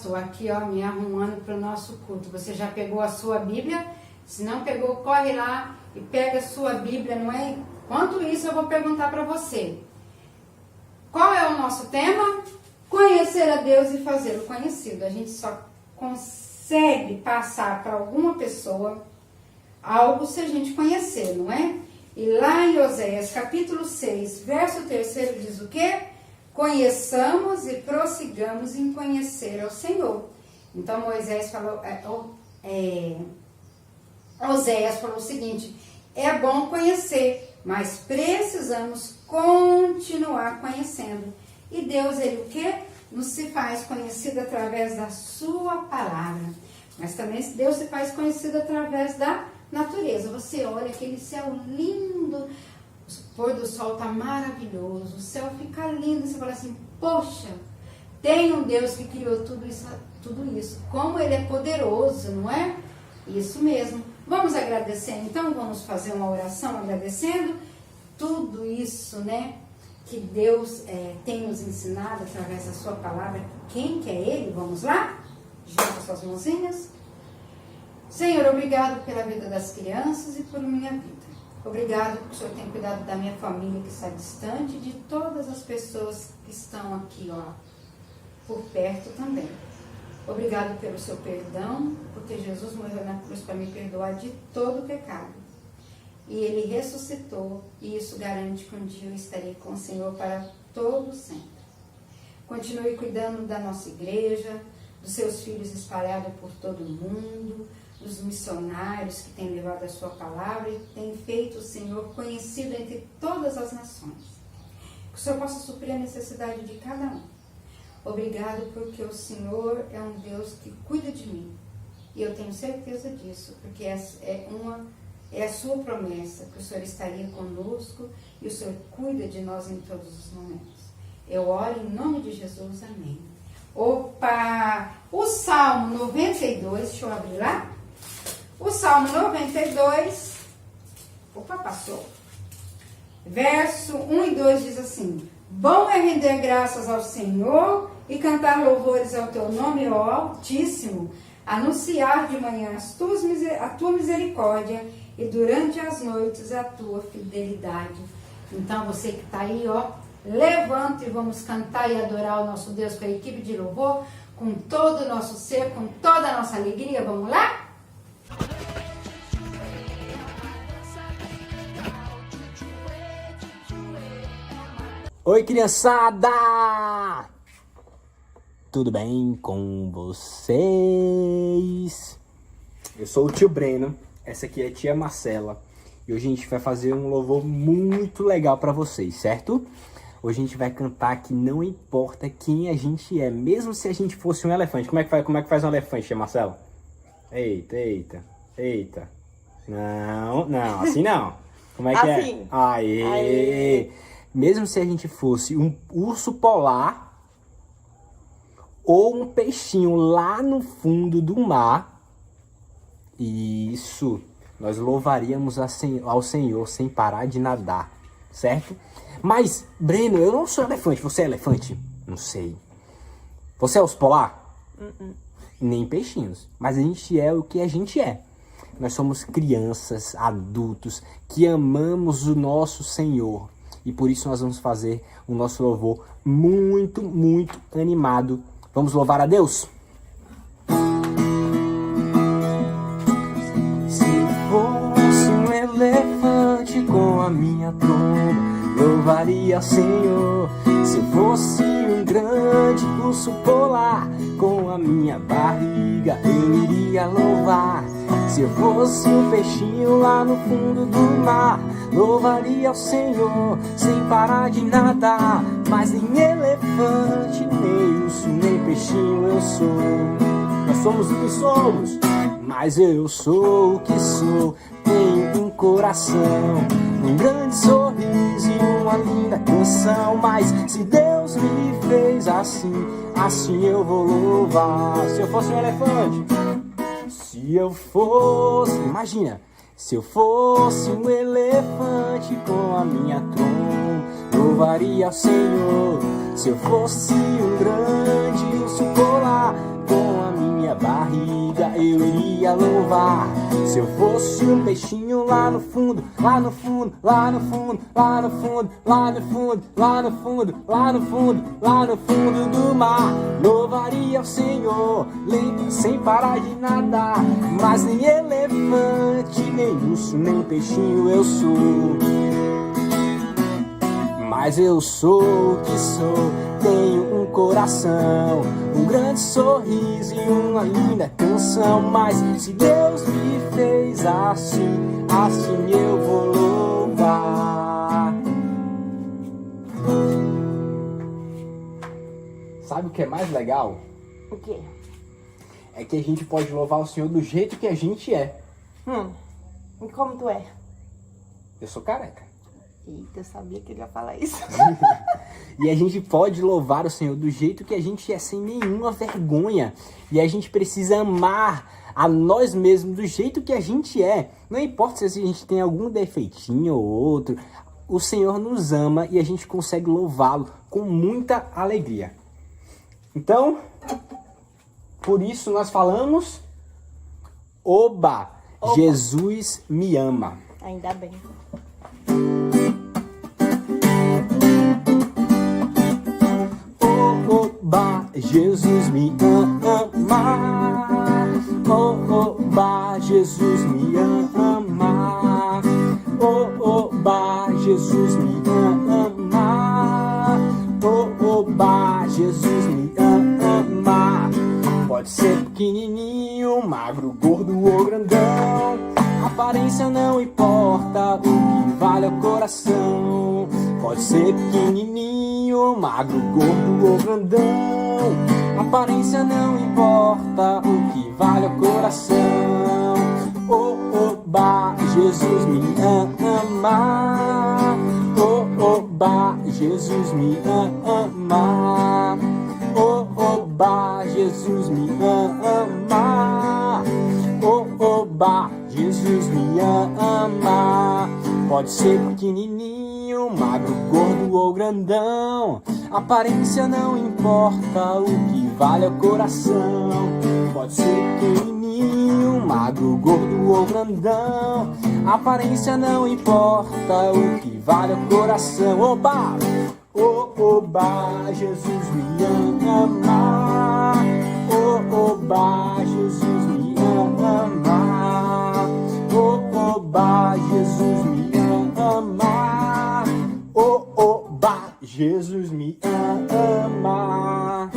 estou aqui, ó, me arrumando para o nosso culto. Você já pegou a sua Bíblia? Se não pegou, corre lá e pega a sua Bíblia, não é? Enquanto isso, eu vou perguntar para você. Qual é o nosso tema? Conhecer a Deus e fazê-lo conhecido. A gente só consegue passar para alguma pessoa algo se a gente conhecer, não é? E lá em Oséias, capítulo 6, verso 3, diz o quê? Conheçamos e prossigamos em conhecer ao Senhor. Então Moisés falou, Oséias falou o seguinte: é bom conhecer, mas precisamos continuar conhecendo. E Deus, ele o quê? Nos se faz conhecido através da sua palavra. Mas também Deus se faz conhecido através da natureza. Você olha aquele céu lindo, o pôr do sol está maravilhoso, o céu fica lindo, você fala assim, poxa, tem um Deus que criou tudo isso. Como ele é poderoso, não é? Isso mesmo. Vamos agradecer então, vamos fazer uma oração agradecendo tudo isso, né? Que Deus tem nos ensinado através da sua palavra. Quem que é ele? Vamos lá? Junta suas mãozinhas. Senhor, obrigado pela vida das crianças e por minha vida. Obrigado porque o Senhor tem cuidado da minha família que está distante e de todas as pessoas que estão aqui, ó, por perto também. Obrigado pelo seu perdão, porque Jesus morreu na cruz para me perdoar de todo pecado. E ele ressuscitou, e isso garante que um dia eu estarei com o Senhor para todo sempre. Continue cuidando da nossa igreja, dos seus filhos espalhados por todo o mundo, dos missionários que têm levado a sua palavra e têm feito o Senhor conhecido entre todas as nações. Que o Senhor possa suprir a necessidade de cada um. Obrigado porque o Senhor é um Deus que cuida de mim. E eu tenho certeza disso, porque é a sua promessa, que o Senhor estaria conosco e o Senhor cuida de nós em todos os momentos. Eu oro em nome de Jesus, amém. Opa! O Salmo 92, deixa eu abrir lá. O Salmo 92, passou. Verso 1 e 2 diz assim: bom é render graças ao Senhor e cantar louvores ao teu nome, ó Altíssimo, anunciar de manhã a tua misericórdia e durante as noites a tua fidelidade. Então você que está aí, ó, levanta e vamos cantar e adorar o nosso Deus com a equipe de louvor, com todo o nosso ser, com toda a nossa alegria. Vamos lá? Oi, criançada! Tudo bem com vocês? Eu sou o tio Breno, essa aqui é a tia Marcela e hoje a gente vai fazer um louvor muito legal para vocês, certo? Hoje a gente vai cantar que não importa quem a gente é, mesmo se a gente fosse um elefante. Como é que faz um elefante, tia Marcela? Eita. Não, assim não. Como é que assim. é? Aê! Mesmo se a gente fosse um urso polar ou um peixinho lá no fundo do mar, isso, nós louvaríamos ao Senhor sem parar de nadar, certo? Mas, Breno, eu não sou elefante. Você é elefante? Não sei. Você é urso polar? Nem peixinhos. Mas a gente é o que a gente é. Nós somos crianças, adultos, que amamos o nosso Senhor. E por isso nós vamos fazer o nosso louvor muito, muito animado. Vamos louvar a Deus? Se fosse um elefante com a minha tromba, louvaria ao Senhor. Se fosse um grande urso polar com a minha barriga, eu iria louvar. Se eu fosse um peixinho lá no fundo do mar, louvaria ao Senhor sem parar de nadar. Mas nem elefante, nem urso, nem peixinho eu sou. Nós somos o que somos, mas eu sou o que sou. Tenho um coração, um grande sorriso e uma linda canção. Mas se Deus me fez assim, assim eu vou louvar. Se eu fosse um elefante, se eu fosse, imagina, se eu fosse um elefante com a minha tromba, louvaria ao Senhor. Se eu fosse um grande urso polar com minha barriga eu iria louvar. Se eu fosse um peixinho lá no fundo, lá no fundo, lá no fundo, lá no fundo, lá no fundo, lá no fundo, lá no fundo, lá no fundo do mar, louvaria o Senhor, lento, sem parar de nadar. Mas nem elefante, nem urso, nem peixinho eu sou. Mas eu sou o que sou, tenho um coração, um grande sorriso e uma linda canção. Mas se Deus me fez assim, assim eu vou louvar. Sabe o que é mais legal? O quê? É que a gente pode louvar o Senhor do jeito que a gente é. E como tu é? Eu sou careca. Eita, eu sabia que ele ia falar isso. E a gente pode louvar o Senhor do jeito que a gente é, sem nenhuma vergonha. E a gente precisa amar a nós mesmos do jeito que a gente é. Não importa se a gente tem algum defeitinho ou outro. O Senhor nos ama e a gente consegue louvá-lo com muita alegria. Então, por isso nós falamos: Oba, Jesus me ama. Ainda bem. Oba, Jesus me ama. Oba, Jesus me ama. Oba, Jesus me ama. Oba, Jesus me ama. Pode ser pequenininho, magro, gordo ou grandão. Aparência não importa, o que vale é o coração. Pode ser pequenininho, magro, gordo ou grandão. Aparência não importa, o que vale é o coração. Oba, Jesus me ama. Oba, Jesus me ama. Oba, Jesus me ama. Oba, Jesus me ama. Pode ser pequenininho, magro, gordo ou grandão. Aparência não importa, o que vale é o coração. Pode ser pequenininho, magro, gordo ou grandão. Aparência não importa, o que vale é o coração. Oba! Oba, Jesus me ama. Oba, Jesus me ama. Oba, Jesus me ama. Oba, Jesus me ama.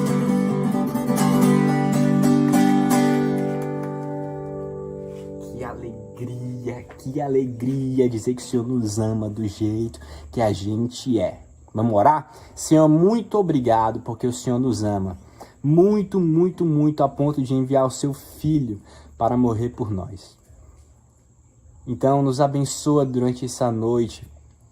Que alegria dizer que o Senhor nos ama do jeito que a gente é. Vamos orar? Senhor, muito obrigado porque o Senhor nos ama. Muito, muito, muito, a ponto de enviar o seu Filho para morrer por nós. Então, nos abençoa durante essa noite.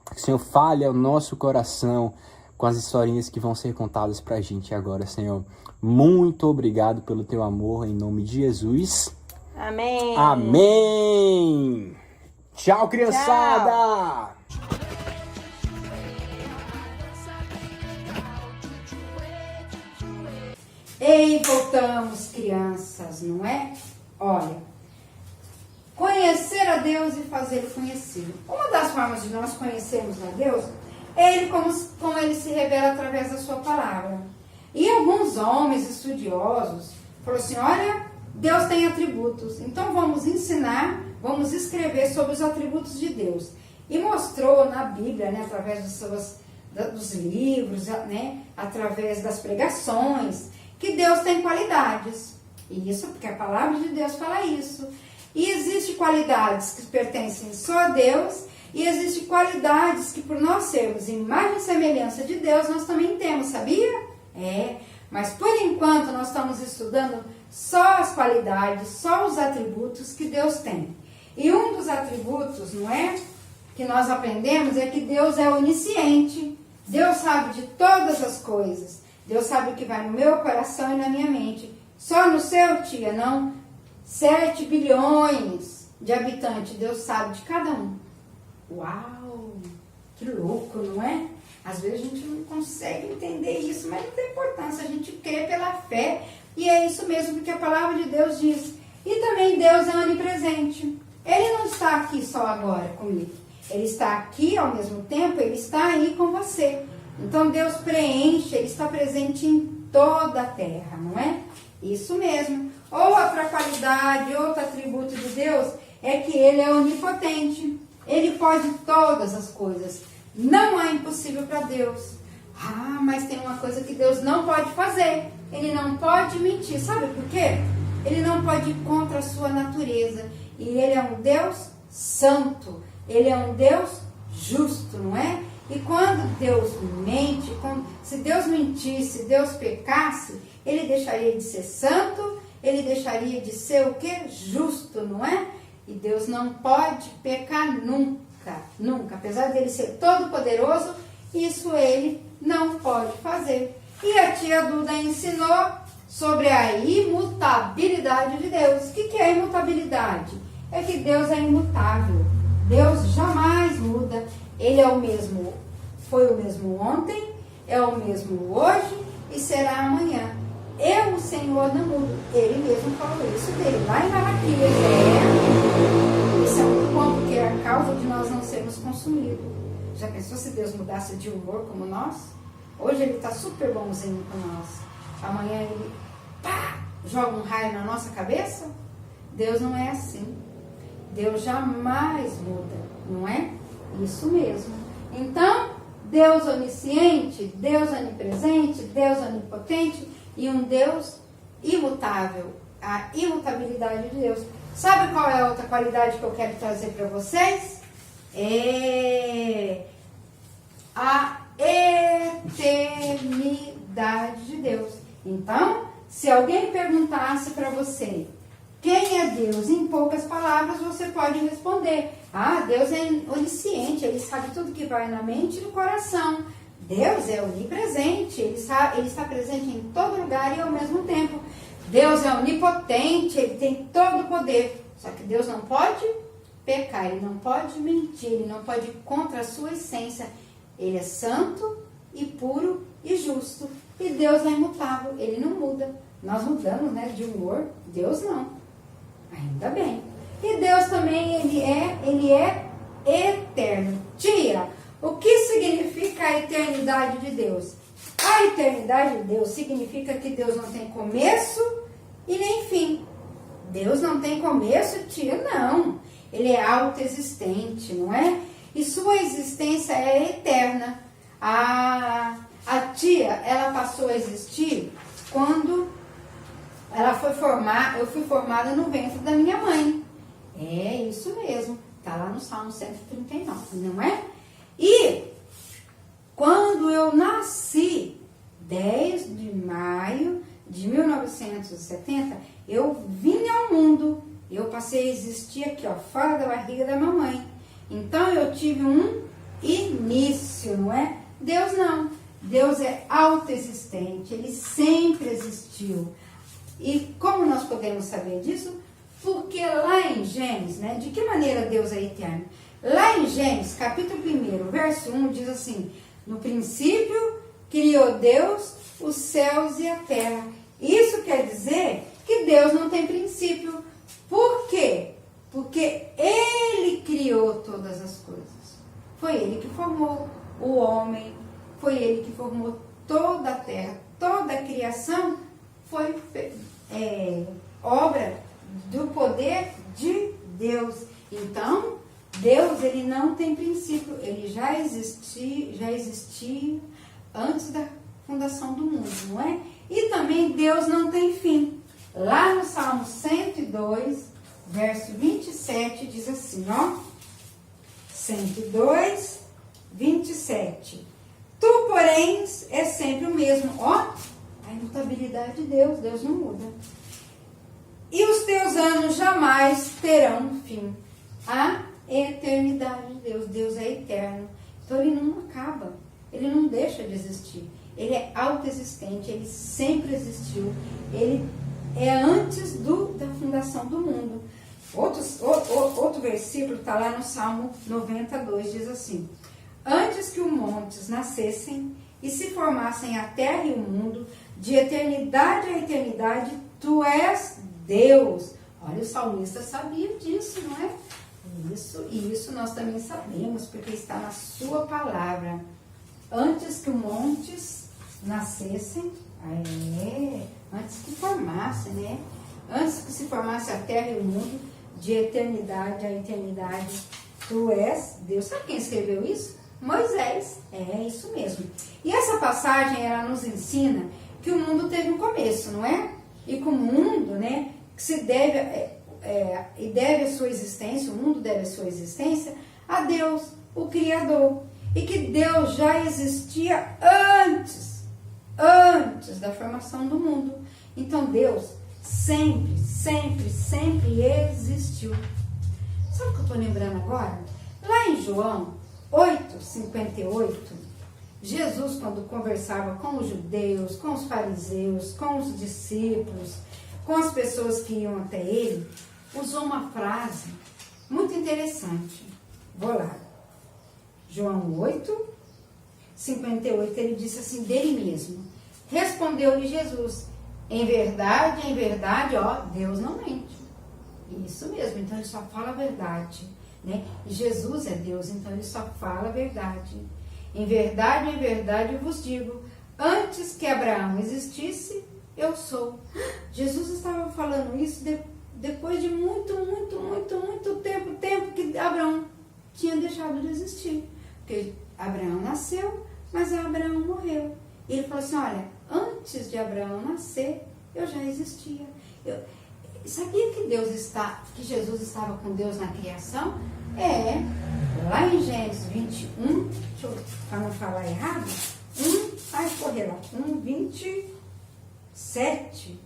Que o Senhor fale ao nosso coração com as historinhas que vão ser contadas para a gente agora, Senhor. Muito obrigado pelo teu amor, em nome de Jesus. Amém. Amém. Tchau, criançada. Tchau. Ei, voltamos, crianças, não é? Olha, conhecer a Deus e fazê-lo conhecido. Uma das formas de nós conhecermos a Deus é Ele como Ele se revela através da sua palavra. E alguns homens estudiosos falaram assim, olha, Deus tem atributos, então vamos ensinar, vamos escrever sobre os atributos de Deus. E mostrou na Bíblia, né, através dos livros, né, através das pregações, que Deus tem qualidades. E isso porque a palavra de Deus fala isso. E existem qualidades que pertencem só a Deus, e existem qualidades que por nós sermos imagem e semelhança de Deus, nós também temos, sabia? Mas por enquanto nós estamos estudando só as qualidades, só os atributos que Deus tem. E um dos atributos, não é? Que nós aprendemos é que Deus é onisciente. Deus sabe de todas as coisas. Deus sabe o que vai no meu coração e na minha mente. Só no seu, tia, não? 7 bilhões de habitantes, Deus sabe de cada um. Uau! Que louco, não é? Às vezes a gente não consegue entender isso, mas não tem importância. A gente crê pela fé, E é isso mesmo que a palavra de Deus diz. E também Deus é onipresente. Ele não está aqui só agora comigo. Ele está aqui ao mesmo tempo, ele está aí com você. Então Deus preenche, ele está presente em toda a terra, não é? Isso mesmo. Outra qualidade, outro atributo de Deus é que ele é onipotente. Ele pode todas as coisas. Não há impossível para Deus. Ah, mas tem uma coisa que Deus não pode fazer. Ele não pode mentir. Sabe por quê? Ele não pode ir contra a sua natureza. E ele é um Deus santo. Ele é um Deus justo, não é? E quando Deus mente, se Deus mentisse, se Deus pecasse, ele deixaria de ser santo, ele deixaria de ser o quê? Justo, não é? E Deus não pode pecar nunca, nunca. Apesar dele ser todo poderoso, isso ele não pode fazer. E a tia Duda ensinou sobre a imutabilidade de Deus. O que é a imutabilidade? É que Deus é imutável. Deus jamais muda. Ele é o mesmo, foi o mesmo ontem, é o mesmo hoje e será amanhã. Eu, o Senhor, não mudo. Ele mesmo falou isso dele. Lá em Malaquias, isso é muito bom, porque é a causa de nós não sermos consumidos. Já pensou se Deus mudasse de humor como nós? Hoje ele está super bonzinho com nós. Amanhã ele, pá, joga um raio na nossa cabeça? Deus não é assim. Deus jamais muda, não é? Isso mesmo. Então, Deus onisciente, Deus onipresente, Deus onipotente e um Deus imutável. A imutabilidade de Deus. Sabe qual é a outra qualidade que eu quero trazer para vocês? É a eternidade de Deus. Então, se alguém perguntasse para você quem é Deus, em poucas palavras você pode responder: ah, Deus é onisciente, ele sabe tudo que vai na mente e no coração. Deus é onipresente, ele está presente em todo lugar e ao mesmo tempo. Deus é onipotente, ele tem todo o poder. Só que Deus não pode pecar, ele não pode mentir, ele não pode ir contra a sua essência. Ele é santo e puro e justo. E Deus é imutável, ele não muda. Nós mudamos, né, de humor, Deus não. Ainda bem. E Deus também, ele é eterno. Tia, o que significa a eternidade de Deus? A eternidade de Deus significa que Deus não tem começo e nem fim. Deus não tem começo, tia, não. Ele é autoexistente, não é? E sua existência é eterna. A tia, ela passou a existir quando ela foi eu fui formada no ventre da minha mãe. É isso mesmo. Está lá no Salmo 139, não é? E quando eu nasci, 10 de maio de 1970, eu vim ao mundo. Eu passei a existir aqui, ó, fora da barriga da mamãe. Então eu tive um início, não é? Deus não. Deus é autoexistente, ele sempre existiu. E como nós podemos saber disso? Porque lá em Gênesis, né? De que maneira Deus é eterno? Lá em Gênesis, capítulo 1, verso 1, diz assim: no princípio criou Deus os céus e a terra. Isso quer dizer que Deus não tem princípio. Por quê? Porque Ele criou todas as coisas. Foi Ele que formou o homem, foi Ele que formou toda a terra, toda a criação foi obra do poder de Deus. Então, Deus, ele não tem princípio, ele já existia antes da fundação do mundo, não é? E também Deus não tem fim. Lá no Salmo 102, verso 27, diz assim, ó, 102, 27. Tu, porém, é sempre o mesmo, ó, a imutabilidade de Deus, Deus não muda. E os teus anos jamais terão fim. A eternidade de Deus, Deus é eterno. Então ele não acaba, ele não deixa de existir. Ele é autoexistente, ele sempre existiu. Ele é antes da fundação do mundo. Outro versículo está lá no Salmo 92, diz assim: antes que os montes nascessem e se formassem a terra e o mundo, De eternidade a eternidade, tu és Deus. Olha, o salmista sabia disso, não é? Isso nós também sabemos, porque está na sua palavra. Antes que os montes nascessem, antes que formassem, né? Antes que se formasse a terra e o mundo, de eternidade a eternidade, tu és Deus. Sabe quem escreveu isso? Moisés. É isso mesmo. E essa passagem, ela nos ensina que o mundo teve um começo, não é? E que o mundo, né, que se deve, deve a sua existência, o mundo deve a sua existência a Deus, o Criador. E que Deus já existia antes da formação do mundo. Então Deus sempre existiu. Sabe o que eu estou lembrando agora? Lá em João 8:58, Jesus, quando conversava com os judeus, com os fariseus, com os discípulos, com as pessoas que iam até ele, usou uma frase muito interessante. Vou lá. João 8:58, ele disse assim, dele mesmo. Respondeu-lhe Jesus, em verdade, ó, Deus não mente. Isso mesmo, então ele só fala a verdade, né? E Jesus é Deus, então ele só fala a verdade. Em verdade eu vos digo, antes que Abraão existisse, eu sou. Jesus estava falando isso depois de muito tempo que Abraão tinha deixado de existir. Porque Abraão nasceu, mas Abraão morreu. E ele falou assim, olha, antes de Abraão nascer, eu já existia. Sabia que Jesus estava com Deus na criação? Lá em Gênesis 21, para não falar errado, 27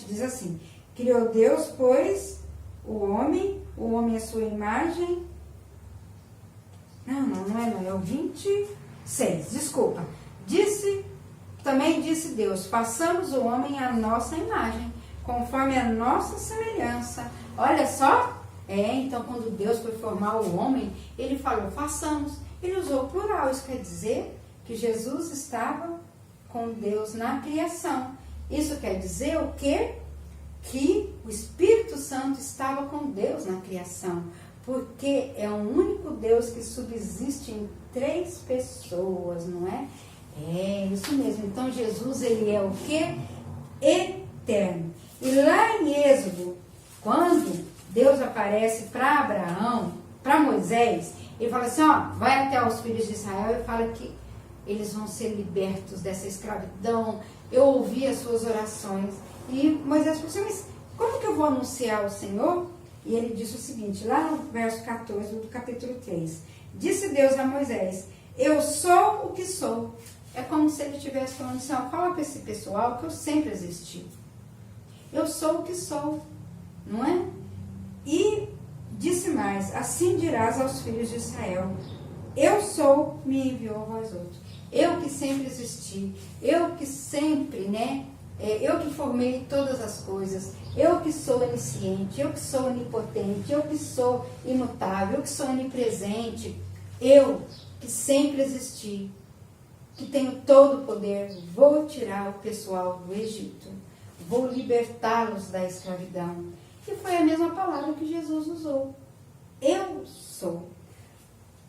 diz assim, criou Deus, pois, o homem à sua imagem. Não é o 26, desculpa. Também disse Deus, façamos o homem à nossa imagem, conforme a nossa semelhança. Olha só, então quando Deus foi formar o homem, ele falou, façamos. Ele usou o plural, isso quer dizer que Jesus estava com Deus na criação. Isso quer dizer o quê? Que o Espírito Santo estava com Deus na criação, porque é o único Deus que subsiste em 3 pessoas, não é? É isso mesmo. Então Jesus, ele é o quê? Eterno. E lá em Êxodo, quando Deus aparece para Abraão, para Moisés, ele fala assim, ó, vai até os filhos de Israel e fala que eles vão ser libertos dessa escravidão. Eu ouvi as suas orações. E Moisés falou assim, mas como que eu vou anunciar o Senhor? E ele disse o seguinte, lá no verso 14 do capítulo 3. Disse Deus a Moisés, eu sou o que sou. É como se ele estivesse falando assim, ó, fala para esse pessoal que eu sempre existi. Eu sou o que sou, não é? E disse mais, assim dirás aos filhos de Israel, eu sou, me enviou a vós outros. Eu que sempre existi, eu que sempre, né? Eu que formei todas as coisas, eu que sou onisciente, eu que sou onipotente, eu que sou imutável, eu que sou onipresente, eu que sempre existi, que tenho todo o poder, vou tirar o pessoal do Egito, vou libertá-los da escravidão. E foi a mesma palavra que Jesus usou. Eu sou.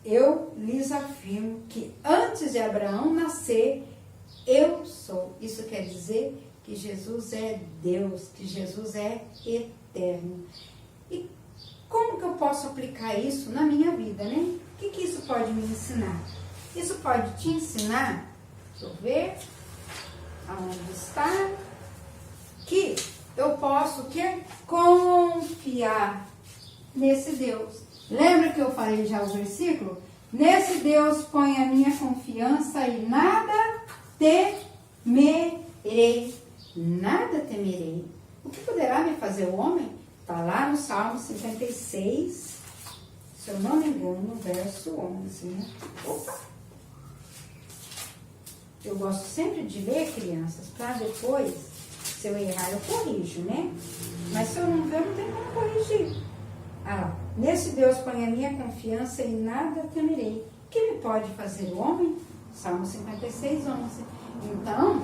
Eu lhes afirmo que antes de Abraão nascer, eu sou. Isso quer dizer que Jesus é Deus, que Jesus é eterno. E como que eu posso aplicar isso na minha vida, né? O que isso pode me ensinar? Isso pode te ensinar, deixa eu ver, aonde está, que eu posso confiar nesse Deus. Lembra que eu falei já o versículo? Nesse Deus põe a minha confiança e nada temerei. Nada temerei. O que poderá me fazer o homem? Está lá no Salmo 56, se eu não me engano, no verso 11. Né? Opa! Eu gosto sempre de ler, crianças, para depois, se eu errar, eu corrijo, né? Mas se eu não ver, não tem como corrigir. Nesse Deus põe a minha confiança e nada temerei. O que me pode fazer o homem? Salmo 56, 11. Então,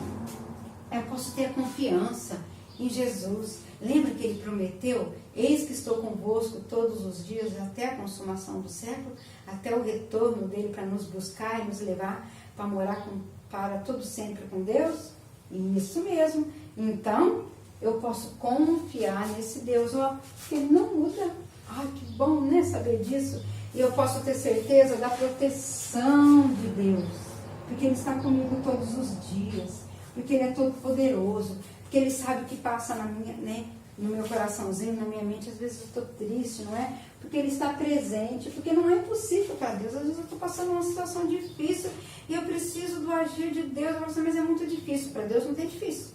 Eu posso ter a confiança em Jesus. Lembra que ele prometeu? Eis que estou convosco todos os dias até a consumação do século, até o retorno dele para nos buscar e nos levar para morar para todo sempre com Deus? Isso mesmo. Então, eu posso confiar nesse Deus, ó, que ele não muda. Ai, que bom, né, saber disso. E eu posso ter certeza da proteção de Deus, porque ele está comigo todos os dias, porque ele é todo poderoso, porque ele sabe o que passa na minha, né, no meu coraçãozinho, na minha mente. Às vezes eu estou triste, não é? Porque ele está presente, porque não é impossível para Deus. Às vezes eu estou passando uma situação difícil e eu preciso do agir de Deus. Mas é muito difícil. Para Deus não tem difícil.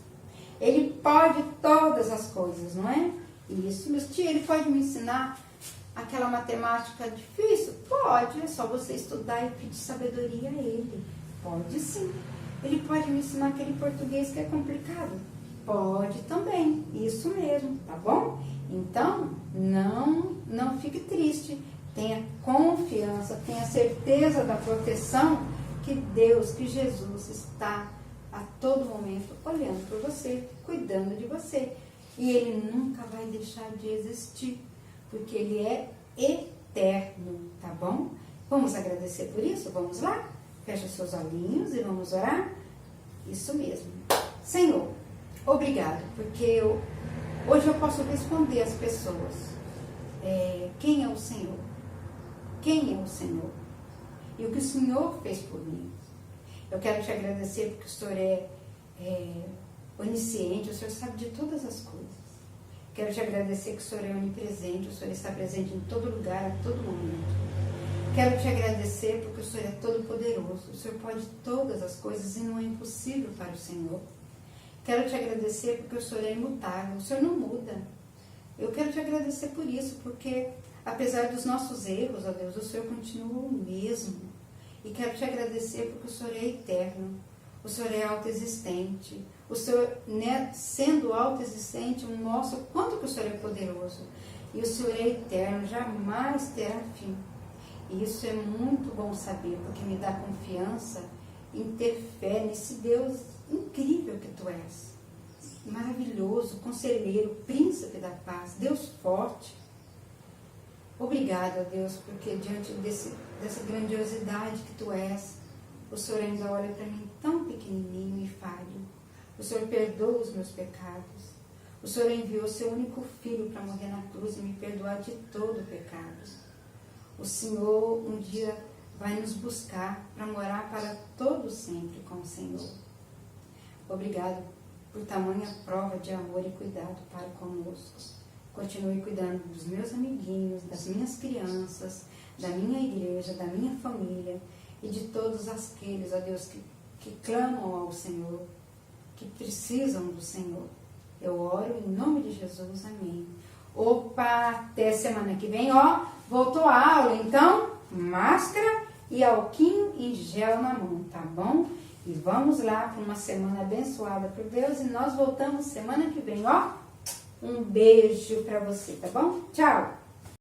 Ele pode todas as coisas, não é? Isso, meus tios, ele pode me ensinar aquela matemática difícil? Pode, é só você estudar e pedir sabedoria a ele. Pode sim. Ele pode me ensinar aquele português que é complicado? Pode também, isso mesmo, tá bom? Então, não fique triste, tenha confiança, tenha certeza da proteção que Deus, que Jesus está a todo momento olhando por você, cuidando de você. E ele nunca vai deixar de existir, porque ele é eterno, tá bom? Vamos agradecer por isso? Vamos lá? Fecha seus olhinhos e vamos orar? Isso mesmo. Senhor, obrigado, porque hoje eu posso responder às pessoas. Quem é o Senhor? Quem é o Senhor? E o que o Senhor fez por mim? Eu quero te agradecer porque o Senhor é onisciente, o Senhor sabe de todas as coisas. Quero te agradecer que o Senhor é onipresente, o Senhor está presente em todo lugar, a todo momento. Quero te agradecer porque o Senhor é todo poderoso, o Senhor pode todas as coisas e não é impossível para o Senhor. Quero te agradecer porque o Senhor é imutável, o Senhor não muda. Eu quero te agradecer por isso, porque apesar dos nossos erros, ó Deus, o Senhor continua o mesmo. E quero te agradecer porque o Senhor é eterno, o Senhor é autoexistente. O Senhor, né, sendo autoexistente, mostra o quanto que o Senhor é poderoso. E o Senhor é eterno, jamais terá fim. E isso é muito bom saber, porque me dá confiança em ter fé nesse Deus incrível que Tu és. Maravilhoso, conselheiro, príncipe da paz, Deus forte. Obrigada, Deus, porque diante dessa grandiosidade que Tu és, o Senhor ainda olha para mim tão pequenininho e falho. O Senhor perdoa os meus pecados. O Senhor enviou seu único filho para morrer na cruz e me perdoar de todo pecado. O Senhor um dia vai nos buscar para morar para todo sempre com o Senhor. Obrigado por tamanha prova de amor e cuidado para conosco. Continue cuidando dos meus amiguinhos, das minhas crianças, da minha igreja, da minha família e de todos aqueles, ó Deus, que clamam ao Senhor, que precisam do Senhor. Eu oro em nome de Jesus, amém. Opa, até semana que vem, ó, voltou a aula, então, máscara e alquinho e gel na mão, tá bom? E vamos lá para uma semana abençoada por Deus e nós voltamos semana que vem, ó. Um beijo para você, tá bom? Tchau!